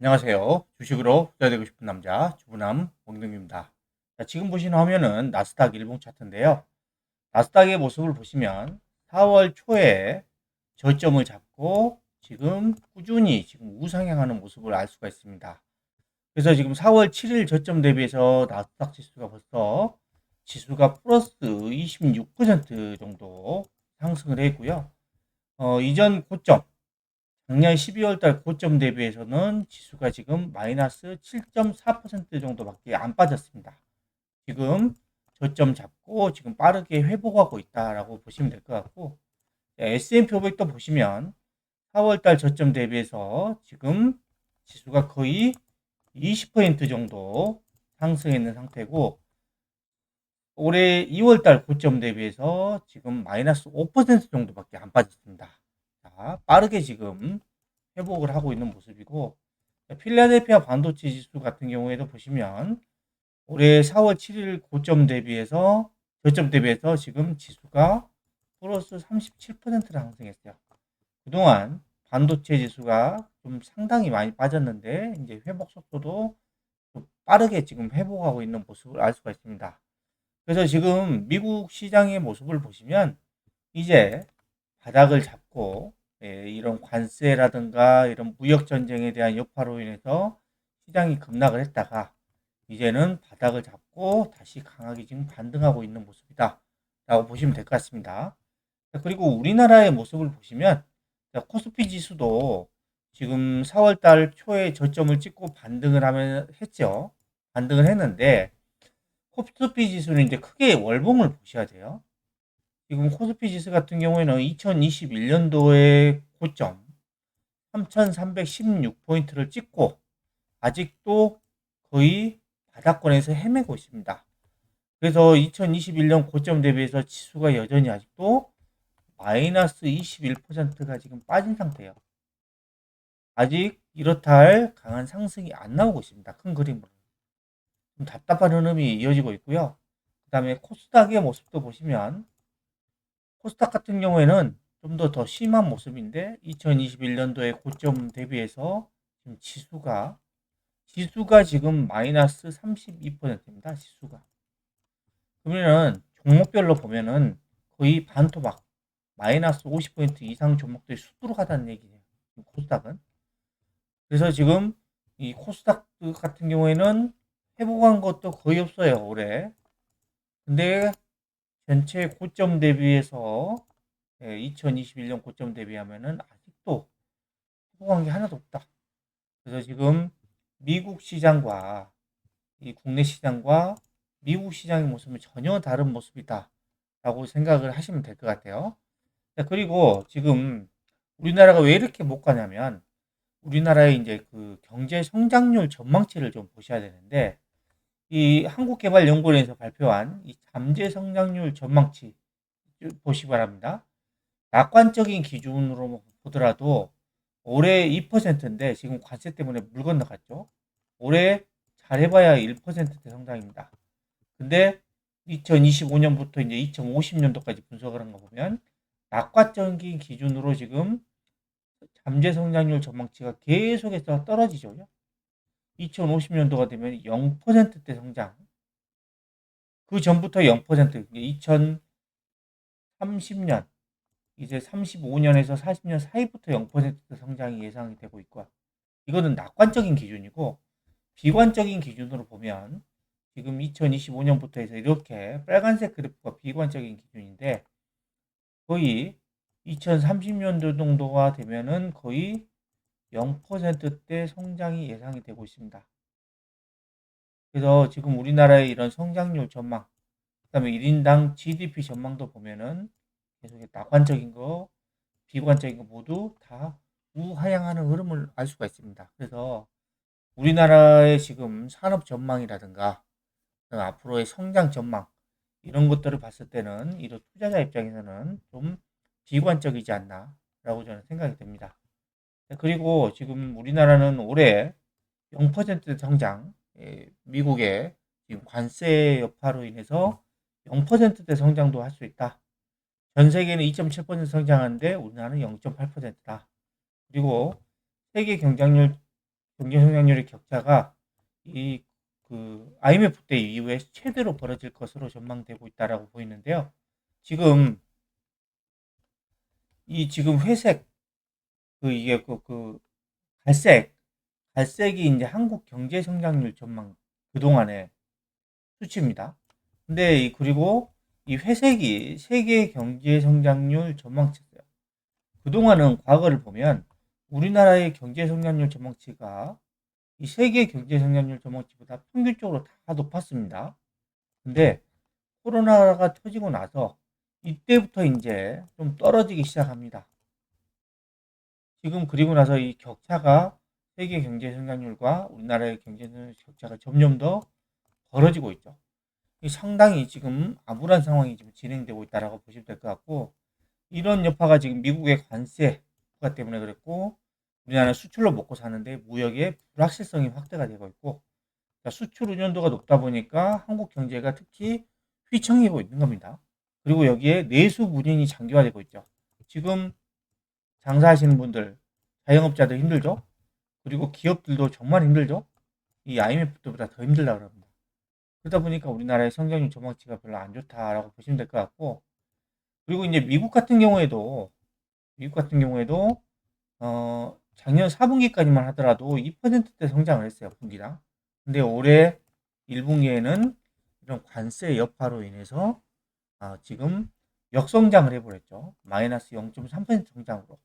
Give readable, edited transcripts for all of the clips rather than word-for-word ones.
안녕하세요. 주식으로 부자 되고 싶은 남자 주부남 원경입니다. 자, 지금 보시는 화면은 나스닥 일봉 차트인데요. 나스닥의 모습을 보시면 4월 초에 저점을 잡고 지금 꾸준히 지금 우상향하는 모습을 알 수가 있습니다. 그래서 지금 4월 7일 저점 대비해서 나스닥 지수가 벌써 지수가 플러스 26% 정도 상승을 했고요. 이전 고점 작년 12월 달 고점 대비해서는 지수가 지금 마이너스 7.4% 정도밖에 안 빠졌습니다. 지금 저점 잡고 지금 빠르게 회복하고 있다라고 보시면 될 것 같고, S&P 500도 보시면 4월 달 저점 대비해서 지금 지수가 거의 20% 정도 상승했는 상태고, 올해 2월 달 고점 대비해서 지금 마이너스 5% 정도밖에 안 빠졌습니다. 자, 빠르게 지금 회복을 하고 있는 모습이고, 필라델피아 반도체 지수 같은 경우에도 보시면 올해 4월 7일 고점 대비해서 저점 대비해서 지금 지수가 플러스 37%를 상승했어요. 그동안 반도체 지수가 좀 상당히 많이 빠졌는데 이제 회복 속도도 좀 빠르게 지금 회복하고 있는 모습을 알 수가 있습니다. 그래서 지금 미국 시장의 모습을 보시면 이제 바닥을 잡고, 이런 관세라든가 이런 무역 전쟁에 대한 여파로 인해서 시장이 급락을 했다가 이제는 바닥을 잡고 다시 강하게 지금 반등하고 있는 모습이다 라고 보시면 될 것 같습니다. 그리고 우리나라의 모습을 보시면 코스피 지수도 지금 4월 달 초에 저점을 찍고 반등을 하면 했죠. 반등을 했는데 코스피 지수는 이제 크게 월봉을 보셔야 돼요. 지금 코스피 지수 같은 경우에는 2021년도의 고점 3,316포인트를 찍고 아직도 거의 바닥권에서 헤매고 있습니다. 그래서 2021년 고점 대비해서 지수가 여전히 아직도 마이너스 21%가 지금 빠진 상태예요. 아직 이렇다 할 강한 상승이 안 나오고 있습니다. 큰 그림으로. 좀 답답한 흐름이 이어지고 있고요. 그 다음에 코스닥의 모습도 보시면 코스닥 같은 경우에는 좀 더 심한 모습인데 2021년도에 고점 대비해서 지금 지수가 지금 마이너스 32%입니다. 지수가. 그러면은 종목별로 보면은 거의 반토막 마이너스 50% 이상 종목들이 수두룩하다는 얘기예요. 코스닥은. 그래서 지금 이 코스닥 같은 경우에는 회복한 것도 거의 없어요. 올해. 근데 전체 고점 대비해서 2021년 고점 대비하면은 아직도 회복한 게 하나도 없다. 그래서 지금 미국 시장과 이 국내 시장과 미국 시장의 모습은 전혀 다른 모습이다라고 생각을 하시면 될 것 같아요. 그리고 지금 우리나라가 왜 이렇게 못 가냐면 우리나라의 이제 그 경제 성장률 전망치를 좀 보셔야 되는데 이 한국개발연구원에서 발표한 이 잠재 성장률 전망치 보시기 바랍니다. 낙관적인 기준으로 보더라도 올해 2%인데 지금 관세 때문에 물 건너갔죠. 올해 잘해봐야 1%대 성장입니다. 근데 2025년부터 이제 2050년도까지 분석을 한 거 보면 낙관적인 기준으로 지금 잠재 성장률 전망치가 계속해서 떨어지죠. 2050년도가 되면 0%대 성장. 그 전부터 0%, 2030년, 이제 35년에서 40년 사이부터 0% 성장이 예상이 되고 있고, 이거는 낙관적인 기준이고, 비관적인 기준으로 보면 지금 2025년부터 해서 이렇게 빨간색 그래프가 비관적인 기준인데 거의 2030년도 정도가 되면은 거의 0%대 성장이 예상이 되고 있습니다. 그래서 지금 우리나라의 이런 성장률 전망, 그다음에 1인당 GDP 전망도 보면은 계속 낙관적인 거, 비관적인 거 모두 다 우하향하는 흐름을 알 수가 있습니다. 그래서 우리나라의 지금 산업 전망이라든가 앞으로의 성장 전망 이런 것들을 봤을 때는 이런 투자자 입장에서는 좀 비관적이지 않나라고 저는 생각이 됩니다. 그리고 지금 우리나라는 올해 0% 성장, 미국의 지금 관세 여파로 인해서 0%대 성장도 할 수 있다. 전 세계는 2.7% 성장하는데 우리나라는 0.8%다. 그리고 세계 경쟁률 경제 성장률의 격차가 이 IMF 때 이후에 최대로 벌어질 것으로 전망되고 있다라고 보이는데요. 지금 지금 회색 이게 갈색 갈색이 이제 한국 경제 성장률 전망 그동안의 수치입니다. 근데 그리고 이 회색이 세계 경제 성장률 전망치예요. 그동안은 과거를 보면 우리나라의 경제 성장률 전망치가 이 세계 경제 성장률 전망치보다 평균적으로 다 높았습니다. 근데 코로나가 터지고 나서 이때부터 이제 좀 떨어지기 시작합니다. 지금 그리고 나서 이 격차가 세계 경제 성장률과 우리나라의 경제 성장률 격차가 점점 더 벌어지고 있죠. 상당히 지금 암울한 상황이 지금 진행되고 있다라고 보시면 될 것 같고, 이런 여파가 지금 미국의 관세 부과 때문에 그랬고, 우리나라는 수출로 먹고 사는데 무역의 불확실성이 확대가 되고 있고, 그러니까 수출 의존도가 높다 보니까 한국 경제가 특히 휘청이고 있는 겁니다. 그리고 여기에 내수 문인이 장기화되고 있죠. 지금 장사하시는 분들, 자영업자들 힘들죠? 그리고 기업들도 정말 힘들죠? 이 IMF 때보다 더 힘들다고 합니다. 그러다 보니까 우리나라의 성장률 전망치가 별로 안 좋다라고 보시면 될 것 같고, 그리고 이제 미국 같은 경우에도 작년 4분기까지만 하더라도 2%대 성장을 했어요, 분기당. 근데 올해 1분기에는 이런 관세 여파로 인해서 지금 역성장을 해버렸죠. 마이너스 0.3% 성장으로.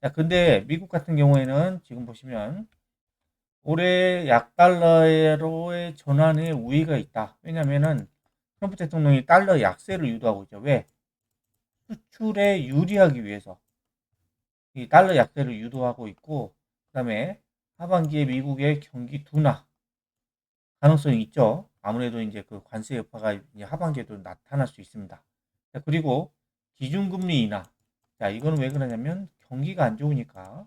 자, 근데 미국 같은 경우에는 지금 보시면 올해 약달러로의 전환에 우위가 있다. 왜냐면은 트럼프 대통령이 달러 약세를 유도하고 있죠. 왜? 수출에 유리하기 위해서 이 달러 약세를 유도하고 있고, 그다음에 하반기에 미국의 경기 둔화 가능성이 있죠. 아무래도 이제 그 관세 여파가 이제 하반기에도 나타날 수 있습니다. 자, 그리고 기준금리 인하. 자, 이거는 왜 그러냐면 경기가 안 좋으니까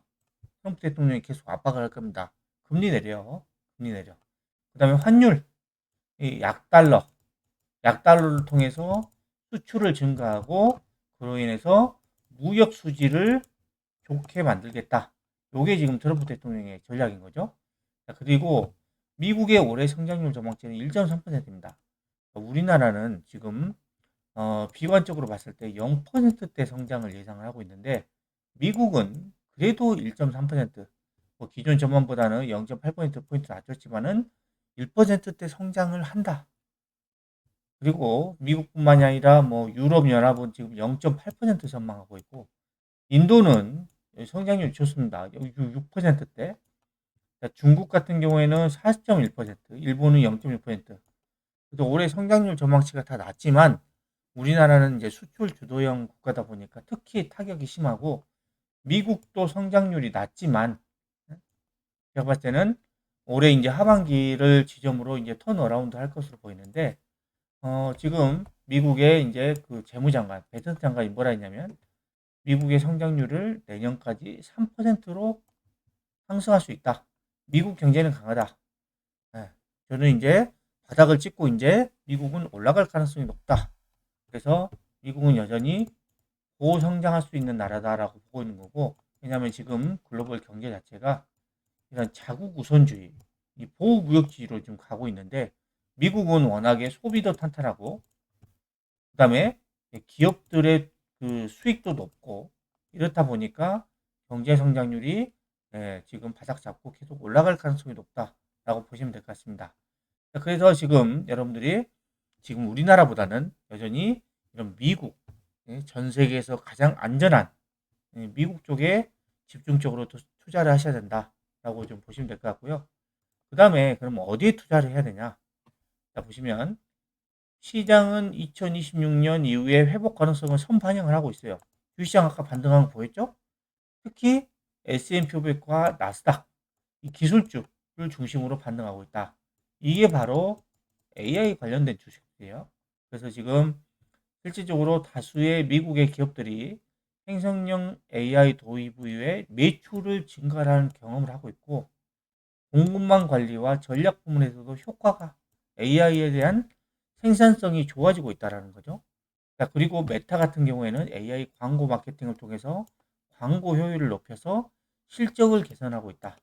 트럼프 대통령이 계속 압박을 할 겁니다. 금리 내려, 금리 내려. 그다음에 환율, 이 약달러를 통해서 수출을 증가하고 그로 인해서 무역 수지를 좋게 만들겠다. 요게 지금 트럼프 대통령의 전략인 거죠. 자, 그리고 미국의 올해 성장률 전망치는 1.3%입니다. 우리나라는 지금 비관적으로 봤을 때 0%대 성장을 예상을 하고 있는데 미국은 그래도 1.3%, 기존 전망보다는 0.8%포인트 낮췄지만은 1%대 성장을 한다. 그리고 미국뿐만이 아니라 유럽 연합은 지금 0.8% 전망하고 있고, 인도는 성장률이 좋습니다. 6%대. 중국 같은 경우에는 40.1%, 일본은 0.1%. 그래서 올해 성장률 전망치가 다 낮지만 우리나라는 이제 수출 주도형 국가다 보니까 특히 타격이 심하고, 미국도 성장률이 낮지만 제가 봤을 때는 올해 이제 하반기를 지점으로 이제 턴어라운드 할 것으로 보이는데, 지금 미국의 이제 그 재무장관, 베이턴 장관이 뭐라 했냐면 미국의 성장률을 내년까지 3%로 상승할 수 있다. 미국 경제는 강하다. 네. 저는 이제 바닥을 찍고 이제 미국은 올라갈 가능성이 높다. 그래서 미국은 여전히 고성장할 수 있는 나라다라고 보고 있는 거고, 왜냐하면 지금 글로벌 경제 자체가 이런 자국 우선주의, 이 보호무역주의로 지금 가고 있는데, 미국은 워낙에 소비도 탄탄하고, 그 다음에 기업들의 그 수익도 높고, 이렇다 보니까 경제 성장률이 지금 바닥 잡고 계속 올라갈 가능성이 높다라고 보시면 될 것 같습니다. 그래서 지금 여러분들이 지금 우리나라보다는 여전히 이런 미국, 전 세계에서 가장 안전한 미국 쪽에 집중적으로 투자를 하셔야 된다라고 좀 보시면 될 것 같고요. 그 다음에 그럼 어디에 투자를 해야 되냐? 자, 보시면 시장은 2026년 이후에 회복 가능성을 선반영을 하고 있어요. 주시장 아까 반등한 거 보였죠? 특히 S&P 500과 나스닥, 이 기술주를 중심으로 반등하고 있다. 이게 바로 AI 관련된 주식이에요. 그래서 지금 실질적으로 다수의 미국의 기업들이 생성형 AI 도입 이후에 매출을 증가하는 경험을 하고 있고, 공급망 관리와 전략 부문에서도 효과가 AI에 대한 생산성이 좋아지고 있다는 거죠. 자, 그리고 메타 같은 경우에는 AI 광고 마케팅을 통해서 광고 효율을 높여서 실적을 개선하고 있다.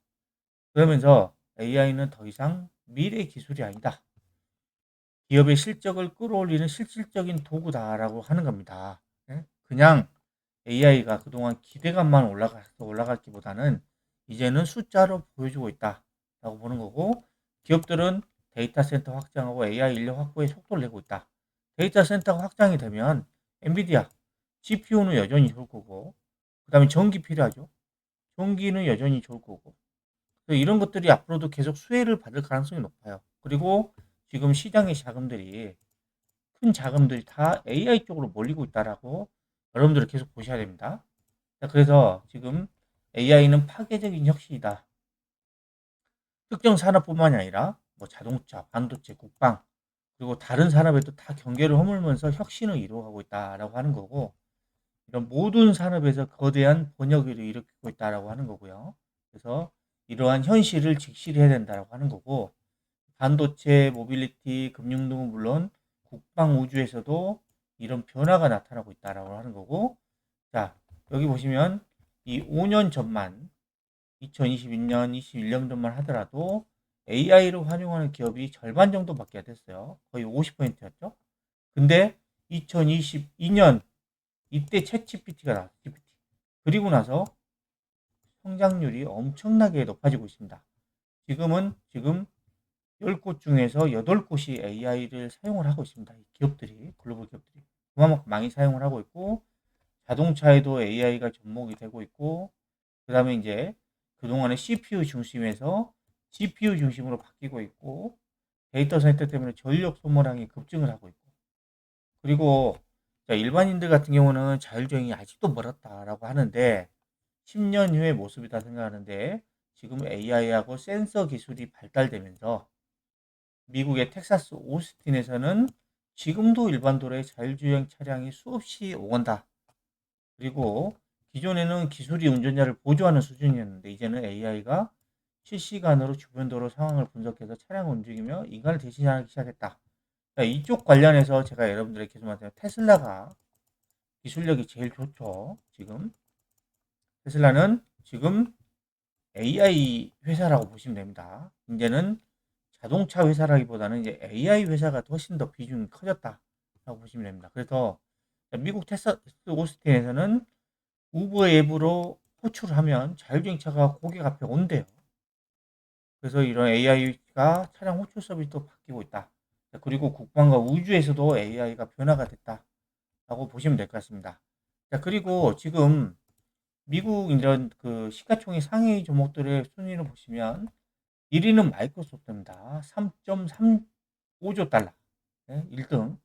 그러면서 AI는 더 이상 미래 기술이 아니다. 기업의 실적을 끌어올리는 실질적인 도구다라고 하는 겁니다. 예? 그냥 AI가 그동안 기대감만 올라갔기보다는 이제는 숫자로 보여주고 있다라고 보는 거고, 기업들은 데이터 센터 확장하고 AI 인력 확보에 속도를 내고 있다. 데이터 센터가 확장이 되면 엔비디아 GPU는 여전히 좋을 거고, 그 다음에 전기 필요하죠. 전기는 여전히 좋을 거고, 이런 것들이 앞으로도 계속 수혜를 받을 가능성이 높아요. 그리고 지금 시장의 자금들이 큰 자금들이 다 AI 쪽으로 몰리고 있다라고 여러분들이 계속 보셔야 됩니다. 그래서 지금 AI는 파괴적인 혁신이다. 특정 산업뿐만이 아니라 뭐 자동차, 반도체, 국방, 그리고 다른 산업에도 다 경계를 허물면서 혁신을 이루어가고 있다라고 하는 거고, 이런 모든 산업에서 거대한 번역을 일으키고 있다라고 하는 거고요. 그래서 이러한 현실을 직시해야 된다라고 하는 거고, 반도체, 모빌리티, 금융 등은 물론 국방 우주에서도 이런 변화가 나타나고 있다라고 하는 거고, 자, 여기 보시면 이 5년 전만 2022년, 21년도만 하더라도 AI를 활용하는 기업이 절반 정도밖에 안 됐어요. 거의 50%였죠. 근데 2022년 이때 챗 GPT가 나왔어요. GPT. 그리고 나서 성장률이 엄청나게 높아지고 있습니다. 지금 10곳 중에서 8곳이 AI를 사용을 하고 있습니다. 기업들이, 글로벌 기업들이. 그만큼 많이 사용을 하고 있고, 자동차에도 AI가 접목이 되고 있고, 그 다음에 이제 그동안의 CPU 중심에서 GPU 중심으로 바뀌고 있고, 데이터 센터 때문에 전력 소모량이 급증을 하고 있고, 그리고 일반인들 같은 경우는 자율주행이 아직도 멀었다라고 하는데 10년 후의 모습이다 생각하는데, 지금 AI하고 센서 기술이 발달되면서 미국의 텍사스 오스틴에서는 지금도 일반 도로에 자율주행 차량이 수없이 오간다. 그리고 기존에는 기술이 운전자를 보조하는 수준이었는데 이제는 AI가 실시간으로 주변 도로 상황을 분석해서 차량을 움직이며 인간을 대신하기 시작했다. 이쪽 관련해서 제가 여러분들에게 계속 말씀드린 테슬라가 기술력이 제일 좋죠. 지금 테슬라는 지금 AI 회사라고 보시면 됩니다. 이제는 자동차 회사라기보다는 이제 AI 회사가 훨씬 더 비중이 커졌다라고 보시면 됩니다. 그래서 미국 텍사스 오스틴에서는 우버 앱으로 호출을 하면 자율주행차가 고객 앞에 온대요. 그래서 이런 AI가 차량 호출 서비스도 바뀌고 있다. 그리고 국방과 우주에서도 AI가 변화가 됐다라고 보시면 될 것 같습니다. 자, 그리고 지금 미국 이런 그 시가총액 상위 종목들의 순위를 보시면 1위는 마이크로소프트입니다. 3.35조 달러. 네, 1등.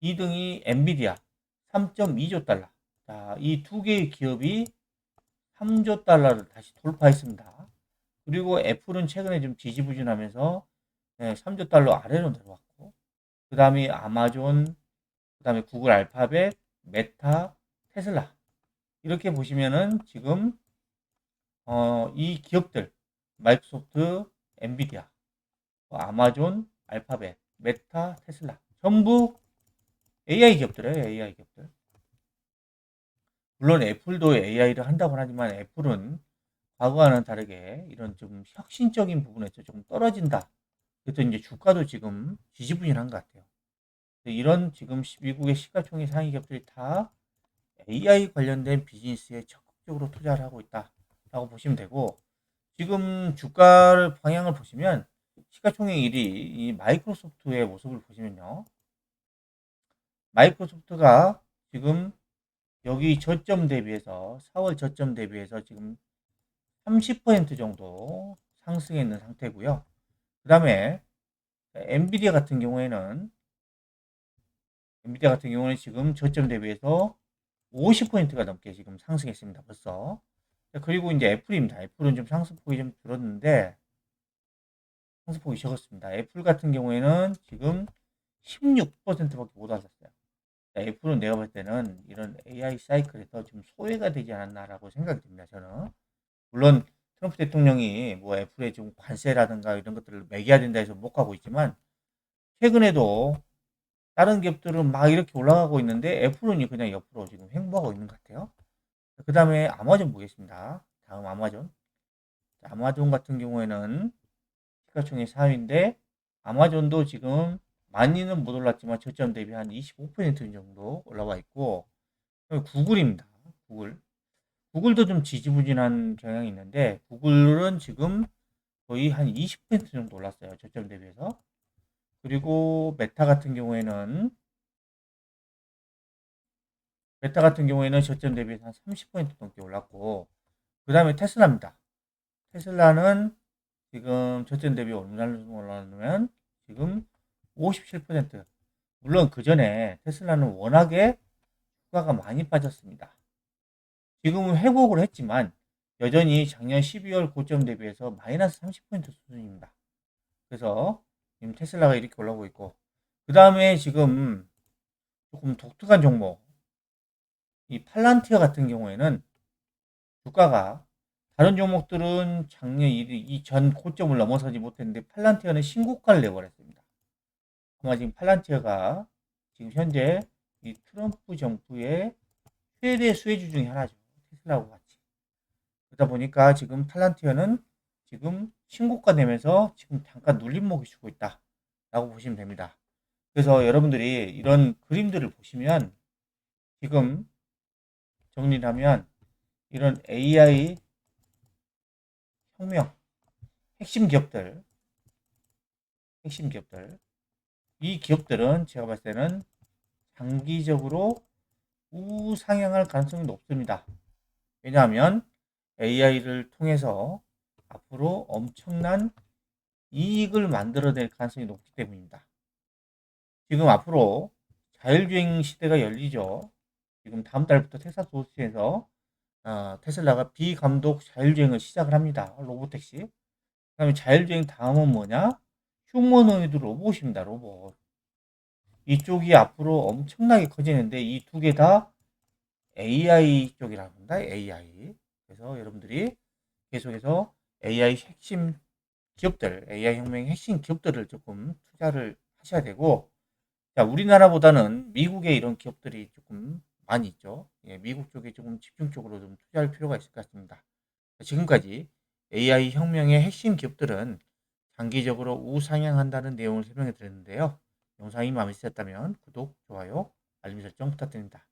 2등이 엔비디아 3.2조 달러. 자, 이 두 개의 기업이 3조 달러를 다시 돌파했습니다. 그리고 애플은 최근에 좀 지지부진하면서 3조 달러 아래로 내려왔고, 그 다음에 아마존, 그 다음에 구글 알파벳, 메타, 테슬라. 이렇게 보시면은 지금 이 기업들 마이크로소프트, 엔비디아, 아마존, 알파벳, 메타, 테슬라 전부 AI 기업들이에요. AI 기업들. 물론 애플도 AI를 한다고 하지만 애플은 과거와는 다르게 이런 좀 혁신적인 부분에서 조금 떨어진다. 그래서 이제 주가도 지금 지지부진한 것 같아요. 이런 지금 미국의 시가총액 상위 기업들이 다 AI 관련된 비즈니스에 적극적으로 투자를 하고 있다라고 보시면 되고, 지금 주가를 방향을 보시면 시가총액 1위 이 마이크로소프트의 모습을 보시면요. 마이크로소프트가 지금 여기 저점 대비해서 4월 저점 대비해서 지금 30% 정도 상승해 있는 상태고요. 그 다음에 엔비디아 같은 경우는 지금 저점 대비해서 50%가 넘게 지금 상승했습니다. 벌써. 그리고 이제 애플입니다. 애플은 좀 상승폭이 좀 줄었는데 상승폭이 적었습니다. 애플 같은 경우에는 지금 16%밖에 못 올랐어요. 애플은 내가 볼 때는 이런 AI 사이클에서 좀 소외가 되지 않았나라고 생각이 듭니다. 저는. 물론 트럼프 대통령이 뭐 애플에 좀 관세라든가 이런 것들을 매겨야 된다 해서 못 가고 있지만, 최근에도 다른 기업들은 막 이렇게 올라가고 있는데 애플은 그냥 옆으로 지금 횡보하고 있는 것 같아요. 그 다음에 아마존 보겠습니다. 다음 아마존. 아마존 같은 경우에는 시가총액 4위인데 아마존도 지금 많이는 못 올랐지만 저점 대비 한 25% 정도 올라와 있고 구글입니다. 구글. 구글도 좀 지지부진한 경향이 있는데 구글은 지금 거의 한 20% 정도 올랐어요. 저점 대비해서. 그리고 메타 같은 경우에는 저점 대비해서 한 30% 넘게 올랐고 그 다음에 테슬라입니다. 테슬라는 지금 저점 대비 얼마나 올랐냐면 지금 57%. 물론 그 전에 테슬라는 워낙에 주가가 많이 빠졌습니다. 지금은 회복을 했지만 여전히 작년 12월 고점 대비해서 마이너스 30% 수준입니다. 그래서 지금 테슬라가 이렇게 올라오고 있고 그 다음에 지금 조금 독특한 종목 이 팔란티어 같은 경우에는 주가가 다른 종목들은 작년 이전 고점을 넘어서지 못했는데 팔란티어는 신고가를 내버렸습니다. 아마 지금 팔란티어가 지금 현재 이 트럼프 정부의 최대 수혜주 중에 하나죠. 테슬라하고 같이. 그러다 보니까 지금 팔란티어는 지금 신고가 되면서 지금 잠깐 눌림목이 주고 있다. 라고 보시면 됩니다. 그래서 여러분들이 이런 그림들을 보시면 지금 정리를 하면 이런 AI 혁명, 핵심 기업들, 이 기업들은 제가 봤을 때는 장기적으로 우상향할 가능성이 높습니다. 왜냐하면 AI를 통해서 앞으로 엄청난 이익을 만들어낼 가능성이 높기 때문입니다. 지금 앞으로 자율주행 시대가 열리죠. 지금 다음 달부터 텍사스 오스틴에서 테슬라가 비감독 자율주행을 시작을 합니다. 로보택시. 그 다음에 자율주행 다음은 뭐냐? 휴머노이드 로봇입니다. 로봇. 이쪽이 앞으로 엄청나게 커지는데 이 두 개 다 AI 쪽이라고 합니다. AI. 그래서 여러분들이 계속해서 AI 핵심 기업들, AI 혁명의 핵심 기업들을 조금 투자를 하셔야 되고, 자, 우리나라보다는 미국의 이런 기업들이 조금 많이 있죠. 예, 미국 쪽에 조금 집중적으로 좀 투자할 필요가 있을 것 같습니다. 지금까지 AI 혁명의 핵심 기업들은 장기적으로 우상향한다는 내용을 설명해 드렸는데요. 영상이 마음에 드셨다면 구독, 좋아요, 알림 설정 부탁드립니다.